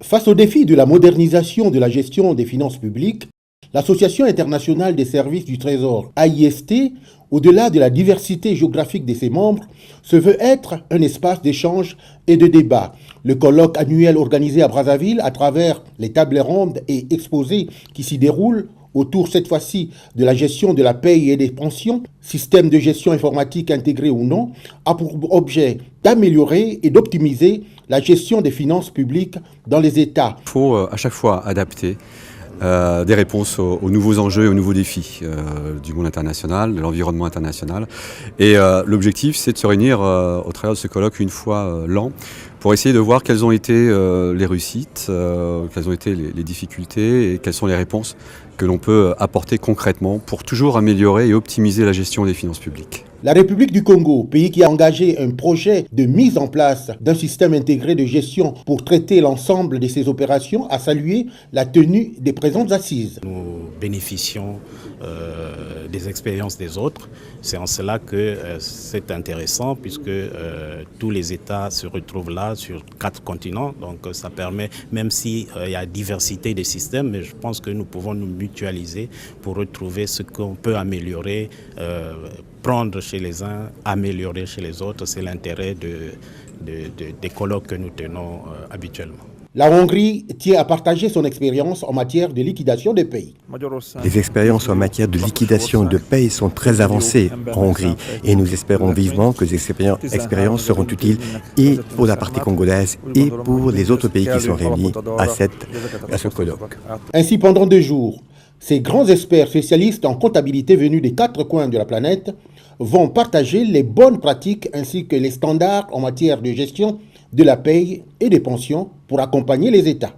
Face au défi de la modernisation de la gestion des finances publiques, l'Association internationale des services du Trésor, AIST, au-delà de la diversité géographique de ses membres, se veut être un espace d'échange et de débat. Le colloque annuel organisé à Brazzaville à travers les tables rondes et exposés qui s'y déroulent autour cette fois-ci de la gestion de la paye et des pensions, système de gestion informatique intégré ou non, a pour objet d'améliorer et d'optimiser la gestion des finances publiques dans les États. Il faut à chaque fois adapter des réponses aux nouveaux enjeux et aux nouveaux défis du monde international, de l'environnement international. Et l'objectif, c'est de se réunir au travers de ce colloque une fois l'an pour essayer de voir quelles ont été les réussites, quelles ont été les difficultés et quelles sont les réponses que l'on peut apporter concrètement pour toujours améliorer et optimiser la gestion des finances publiques. La République du Congo, pays qui a engagé un projet de mise en place d'un système intégré de gestion pour traiter l'ensemble de ses opérations, a salué la tenue des présentes assises. Nous bénéficions des expériences des autres. C'est en cela que c'est intéressant puisque tous les États se retrouvent là sur 4 continents. Donc ça permet, même s'il y a diversité des systèmes, mais je pense que nous pouvons nous mutualiser pour retrouver ce qu'on peut améliorer, prendre chez les uns, améliorer chez les autres. C'est l'intérêt des colloques que nous tenons habituellement. La Hongrie tient à partager son expérience en matière de liquidation des pays. Les expériences en matière de liquidation de paye sont très avancées en Hongrie et nous espérons vivement que ces expériences seront utiles et pour la partie congolaise et pour les autres pays qui sont réunis à ce colloque. Ainsi, pendant 2 jours, ces grands experts spécialistes en comptabilité venus des 4 coins de la planète vont partager les bonnes pratiques ainsi que les standards en matière de gestion de la paye et des pensions pour accompagner les États.